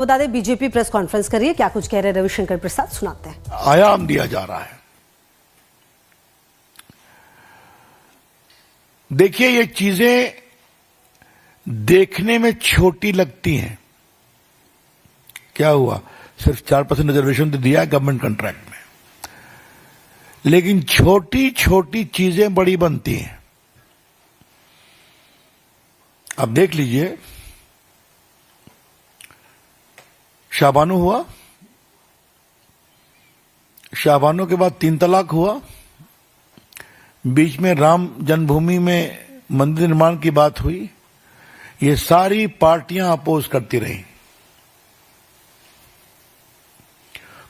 बता दें BJP press conference कर रही है, क्या कुछ कह रहे रविशंकर प्रसाद, सुनाते हैं। आयाम दिया जा रहा है। देखिए, ये चीजें देखने में छोटी लगती हैं। क्या हुआ, सिर्फ 4% रिजर्वेशन तो दिया है गवर्नमेंट कॉन्ट्रैक्ट में, लेकिन छोटी छोटी चीजें बड़ी बनती हैं। अब देख लीजिए, शाहबानो हुआ, शाहबानो के बाद 3 तलाक हुआ, बीच में राम जन्मभूमि में मंदिर निर्माण की बात हुई। ये सारी पार्टियां अपोज करती रही,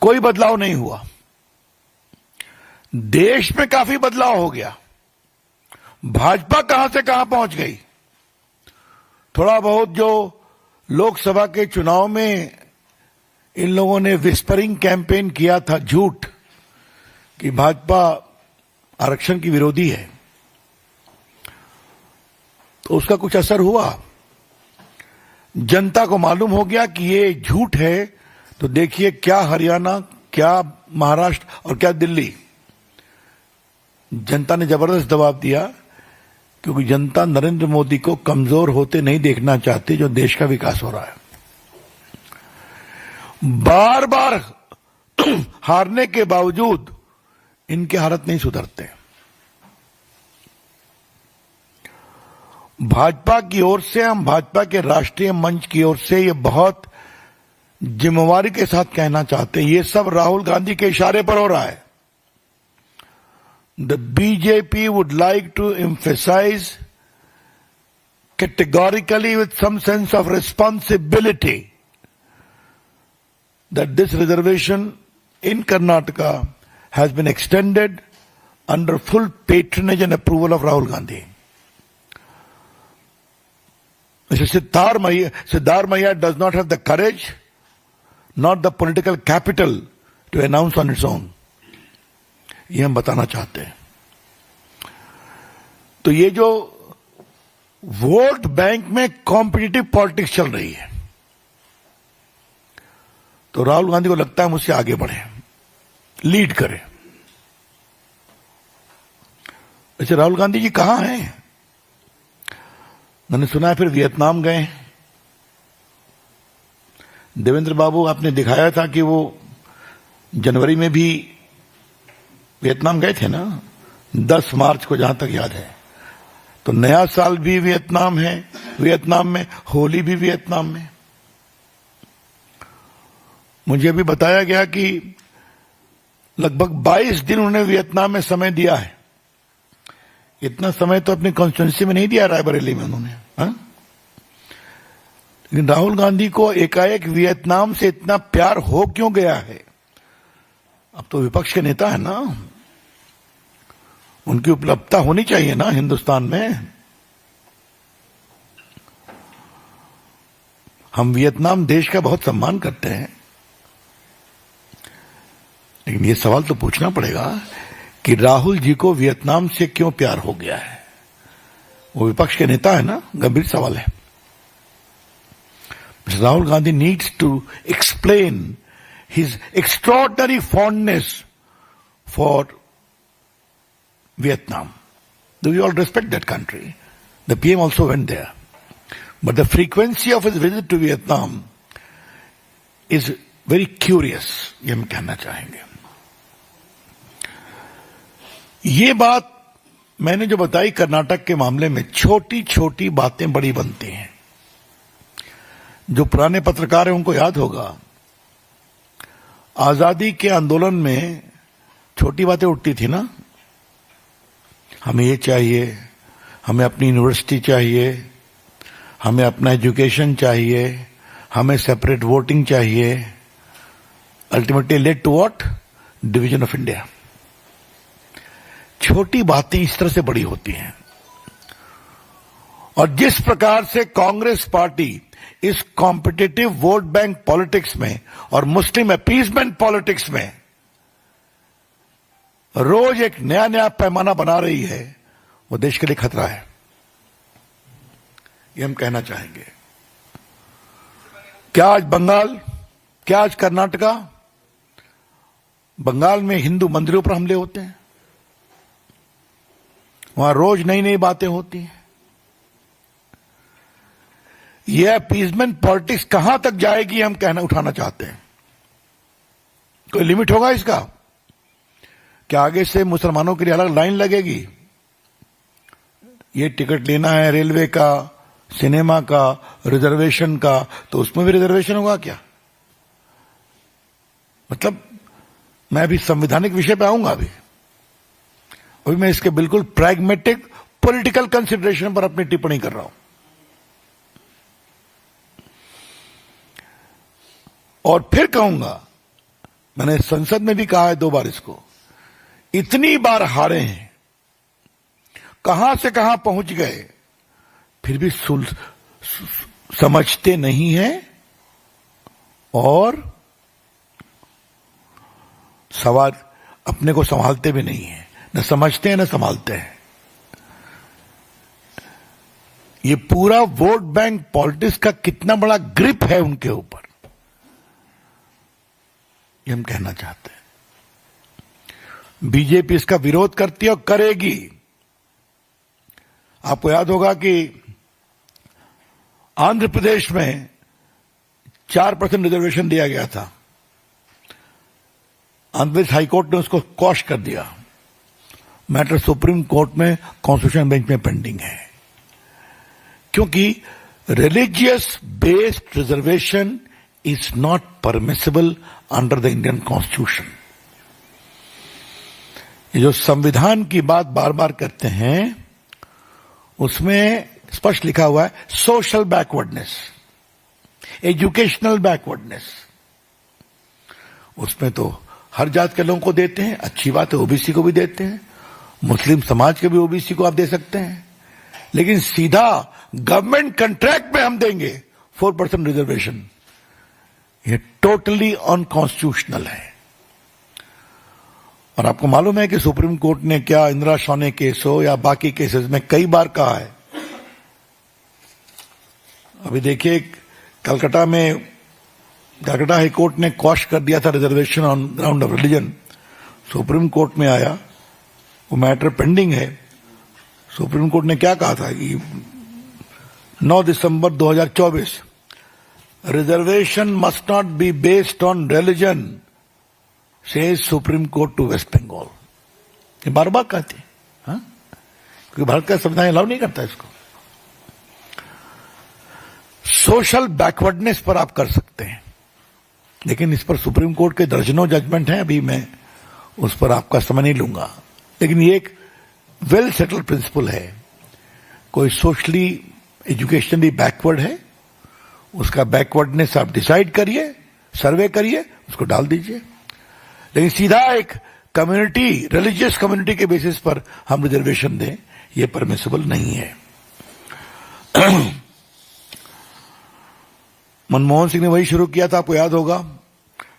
कोई बदलाव नहीं हुआ। देश में काफी बदलाव हो गया। भाजपा कहां से कहां पहुंच गई। थोड़ा बहुत जो लोकसभा के चुनाव में इन लोगों ने विस्परिंग कैंपेन किया था, झूठ, कि भाजपा आरक्षण की विरोधी है, तो उसका कुछ असर हुआ। जनता को मालूम हो गया कि ये झूठ है। तो देखिए, क्या हरियाणा, क्या महाराष्ट्र और क्या दिल्ली, जनता ने जबरदस्त दबाव दिया, क्योंकि जनता नरेंद्र मोदी को कमजोर होते नहीं देखना चाहती, जो देश का विकास हो रहा है। बार बार हारने के बावजूद इनके हालत नहीं सुधरते। भाजपा की ओर से, हम भाजपा के राष्ट्रीय मंच की ओर से ये बहुत जिम्मेवारी के साथ कहना चाहते हैं, ये सब राहुल गांधी के इशारे पर हो रहा है। The BJP would like to emphasise categorically with some sense of responsibility that this reservation in Karnataka has been extended under full patronage and approval of Rahul Gandhi. Siddhar Maiya does not have the courage, not the political capital to announce on its own. ये हम बताना चाहते हैं। तो ये जो vote bank में competitive politics चल रही है, तो राहुल गांधी को लगता है मुझसे आगे बढ़े, लीड करे। वैसे राहुल गांधी जी कहां हैं? मैंने सुना है फिर वियतनाम गए। देवेंद्र बाबू, आपने दिखाया था कि वो जनवरी में भी वियतनाम गए थे ना, 10 मार्च को, जहां तक याद है। तो नया साल भी वियतनाम है, वियतनाम में होली भी वियतनाम में। मुझे भी बताया गया कि लगभग 22 दिन उन्होंने वियतनाम में समय दिया है। इतना समय तो अपनी कॉन्स्टिट्यूंसी में नहीं दिया, रायबरेली में उन्होंने। लेकिन राहुल गांधी को एकाएक वियतनाम से इतना प्यार हो क्यों गया है? अब तो विपक्ष के नेता है ना, उनकी उपलब्धता होनी चाहिए ना हिंदुस्तान में। हम वियतनाम देश का बहुत सम्मान करते हैं, लेकिन ये सवाल तो पूछना पड़ेगा कि राहुल जी को वियतनाम से क्यों प्यार हो गया है। वो विपक्ष के नेता है ना, गंभीर सवाल है। Rahul Gandhi needs to explain his extraordinary fondness for Vietnam. Do we all respect that country? The PM also went there. But the frequency of his visit to Vietnam is very curious, ये हम कहना चाहेंगे। ये बात मैंने जो बताई कर्नाटक के मामले में, छोटी छोटी बातें बड़ी बनती हैं। जो पुराने पत्रकार हैं उनको याद होगा, आजादी के आंदोलन में छोटी बातें उठती थी ना, हमें ये चाहिए, हमें अपनी यूनिवर्सिटी चाहिए, हमें अपना एजुकेशन चाहिए, हमें सेपरेट वोटिंग चाहिए। Ultimately led to what? Division of India. छोटी बातें इस तरह से बड़ी होती हैं। और जिस प्रकार से कांग्रेस पार्टी इस कॉम्पिटिटिव वोट बैंक पॉलिटिक्स में और मुस्लिम अपीसमेंट पॉलिटिक्स में रोज एक नया नया पैमाना बना रही है, वो देश के लिए खतरा है, ये हम कहना चाहेंगे। क्या आज बंगाल, क्या आज कर्नाटका, बंगाल में हिंदू मंदिरों पर हमले होते हैं, वहां रोज नई नई बातें होती हैं। यह अपीजमेंट पॉलिटिक्स कहां तक जाएगी हम कहना उठाना चाहते हैं। कोई लिमिट होगा इसका? क्या आगे से मुसलमानों के लिए अलग लाइन लगेगी? ये टिकट लेना है रेलवे का, सिनेमा का, रिजर्वेशन का, तो उसमें भी रिजर्वेशन होगा क्या? मतलब मैं अभी संवैधानिक विषय पे आऊंगा। अभी मैं इसके बिल्कुल प्रैग्मेटिक पॉलिटिकल कंसिडरेशन पर अपनी टिप्पणी कर रहा हूं। और फिर कहूंगा, मैंने संसद में भी कहा है 2 बार इसको, इतनी बार हारे हैं, कहां से कहां पहुंच गए, फिर भी समझते नहीं हैं और सवाल अपने को संभालते भी नहीं है। न समझते हैं न संभालते हैं। ये पूरा वोट बैंक पॉलिटिक्स का कितना बड़ा ग्रिप है उनके ऊपर, ये हम कहना चाहते हैं। बीजेपी इसका विरोध करती है और करेगी। आपको याद होगा कि आंध्र प्रदेश में 4% रिजर्वेशन दिया गया था। आंध्र प्रदेश हाईकोर्ट ने उसको क्वॉश कर दिया। मैटर सुप्रीम कोर्ट में कॉन्स्टिट्यूशन बेंच में पेंडिंग है, क्योंकि religious based reservation is not permissible under the Indian constitution. ये जो संविधान की बात बार बार करते हैं, उसमें स्पष्ट लिखा हुआ है सोशल बैकवर्डनेस, एजुकेशनल बैकवर्डनेस। उसमें तो हर जात के लोगों को देते हैं, अच्छी बात है, ओबीसी को भी देते हैं, मुस्लिम समाज के भी ओबीसी को आप दे सकते हैं, लेकिन सीधा गवर्नमेंट कॉन्ट्रैक्ट में हम देंगे 4% रिजर्वेशन, ये टोटली अनकॉन्स्टिट्यूशनल है। और आपको मालूम है कि सुप्रीम कोर्ट ने क्या इंदिरा शॉने केस हो या बाकी केसेस में कई बार कहा है। अभी देखिए, कलकत्ता हाई कोर्ट ने क्वॉश कर दिया था reservation on ground of religion. Supreme court में आया, वो मैटर पेंडिंग है। सुप्रीम कोर्ट ने क्या कहा था कि 9 दिसंबर 2024, reservation must not be based on religion, says supreme court to West Bengal. ये बार बार कहते हैं, हाँ? क्योंकि भारत का संविधान अलाउ नहीं करता इसको। सोशल बैकवर्डनेस पर आप कर सकते हैं, लेकिन इस पर सुप्रीम कोर्ट के दर्जनों जजमेंट हैं, अभी मैं उस पर आपका समय नहीं लूंगा। लेकिन ये एक वेल सेटल्ड प्रिंसिपल है। कोई सोशली एजुकेशनली बैकवर्ड है, उसका बैकवर्डनेस आप डिसाइड करिए, सर्वे करिए, उसको डाल दीजिए। लेकिन सीधा एक कम्युनिटी, रिलीजियस कम्युनिटी के बेसिस पर हम रिजर्वेशन दें, यह परमिसिबल नहीं है। मनमोहन सिंह ने वही शुरू किया था, आपको याद होगा,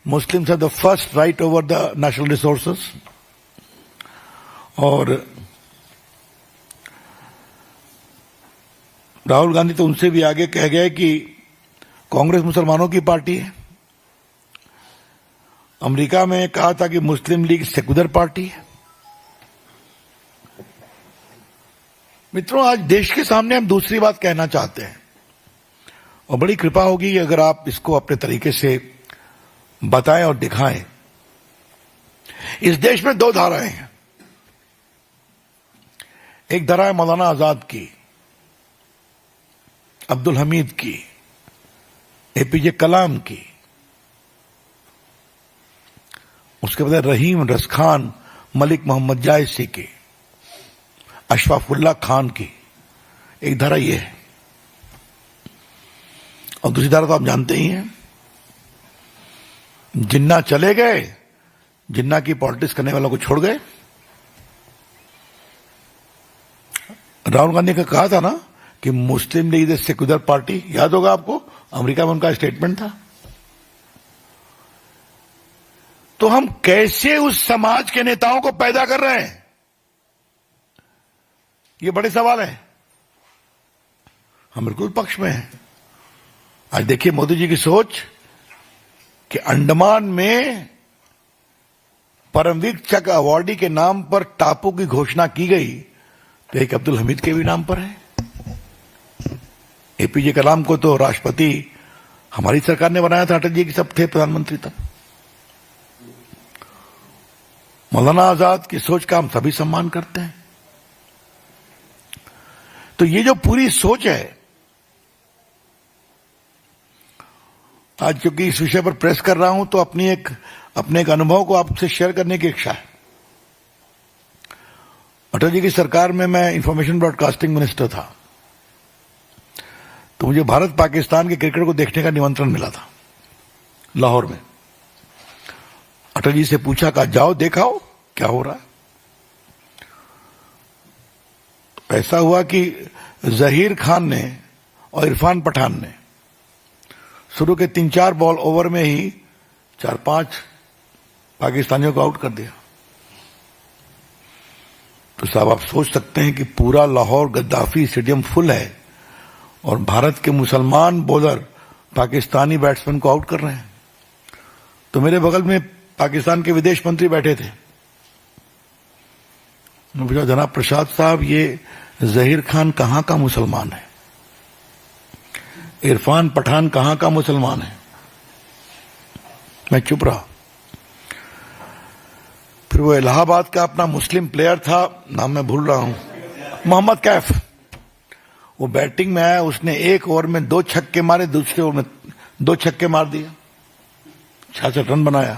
Muslims have the first right over the national resources. और राहुल गांधी तो उनसे भी आगे कह गए कि कांग्रेस मुसलमानों की पार्टी है। अमेरिका में कहा था कि मुस्लिम लीग सेक्युलर पार्टी है। मित्रों, आज देश के सामने हम दूसरी बात कहना चाहते हैं, और बड़ी कृपा होगी अगर आप इसको अपने तरीके से बताएं और दिखाएं। इस देश में 2 धाराएं हैं। एक धारा है मौलाना आजाद की, अब्दुल हमीद की, एपीजे कलाम की, उसके बाद रहीम रसखान, मलिक मोहम्मद जायसी की, अशफाकुल्ला खान की। एक धारा ये है, और दूसरी धारा तो आप जानते ही हैं, जिन्ना चले गए, जिन्ना की पॉलिटिक्स करने वालों को छोड़ गए। राहुल गांधी ने कहा था ना कि मुस्लिम लीग इज सेक्युलर पार्टी, याद होगा आपको, अमेरिका में उनका स्टेटमेंट था। तो हम कैसे उस समाज के नेताओं को पैदा कर रहे हैं, ये बड़े सवाल है। हम बिल्कुल पक्ष में हैं, आज देखिए मोदी जी की सोच कि अंडमान में परमवीर चक्र अवार्डी के नाम पर टापू की घोषणा की गई, तो एक अब्दुल हमीद के भी नाम पर है। एपीजे कलाम को तो राष्ट्रपति हमारी सरकार ने बनाया था, अटल जी की सब थे प्रधानमंत्री तब। मौलाना आजाद की सोच का हम सभी सम्मान करते हैं। तो ये जो पूरी सोच है, आज क्योंकि इस विषय पर प्रेस कर रहा हूं तो अपने एक अनुभव को आपसे शेयर करने की इच्छा है। अटल जी की सरकार में मैं इंफॉर्मेशन ब्रॉडकास्टिंग मिनिस्टर था, तो मुझे भारत पाकिस्तान के क्रिकेट को देखने का निमंत्रण मिला था लाहौर में। अटल जी से पूछा, कहा जाओ देखाओ क्या हो रहा है। ऐसा हुआ कि जहीर खान ने और इरफान पठान ने शुरू के 3-4 बॉल ओवर में ही 4-5 पाकिस्तानियों को आउट कर दिया। तो साहब आप सोच सकते हैं कि पूरा लाहौर गद्दाफी स्टेडियम फुल है और भारत के मुसलमान बॉलर पाकिस्तानी बैट्समैन को आउट कर रहे हैं। तो मेरे बगल में पाकिस्तान के विदेश मंत्री बैठे थे। मैं पूछा, जनाब प्रसाद साहब, ये जहीर खान कहां का मुसलमान है, इरफान पठान कहां का मुसलमान है? मैं चुप रहा। फिर वो इलाहाबाद का अपना मुस्लिम प्लेयर था, नाम मैं भूल रहा हूं, मोहम्मद कैफ, वो बैटिंग में आया, उसने एक ओवर में 2 छक्के मारे, दूसरे ओवर में 2 छक्के मार दिया, 66 रन बनाया।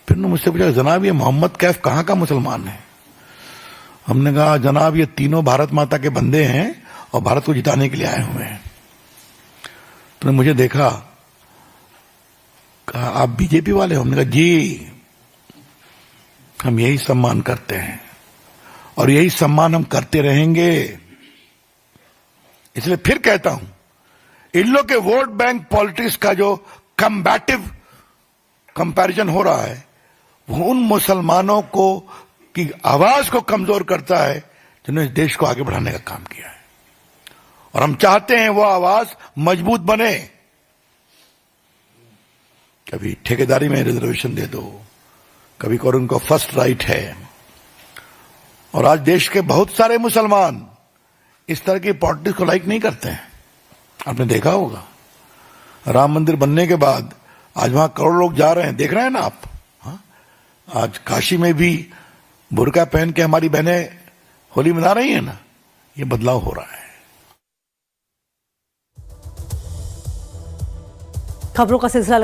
फिर उन्होंने मुझसे पूछा, जनाब ये मोहम्मद कैफ कहां का मुसलमान है? हमने कहा, जनाब ये तीनों भारत माता के बंदे हैं और भारत को जिताने के लिए आए हुए हैं। तो मुझे देखा, कहा आप बीजेपी वाले हो? हमने कहा जी, हम यही सम्मान करते हैं और यही सम्मान हम करते रहेंगे। इसलिए फिर कहता हूं, इन लोग के वोट बैंक पॉलिटिक्स का जो कम्बैटिव कंपैरिजन हो रहा है, वो उन मुसलमानों को की आवाज को कमजोर करता है जिन्होंने इस देश को आगे बढ़ाने का काम किया है। और हम चाहते हैं वो आवाज मजबूत बने। कभी ठेकेदारी में रिजर्वेशन दे दो, कभी और उनको फर्स्ट राइट है। और आज देश के बहुत सारे मुसलमान इस तरह की पॉलिटिक्स को लाइक नहीं करते हैं। आपने देखा होगा, राम मंदिर बनने के बाद आज वहां करोड़ लोग जा रहे हैं, देख रहे हैं ना आप। हाँ? आज काशी में भी बुर्का पहन के हमारी बहनें होली मना रही है ना। ये बदलाव हो रहा है। खबरों का सिलसिला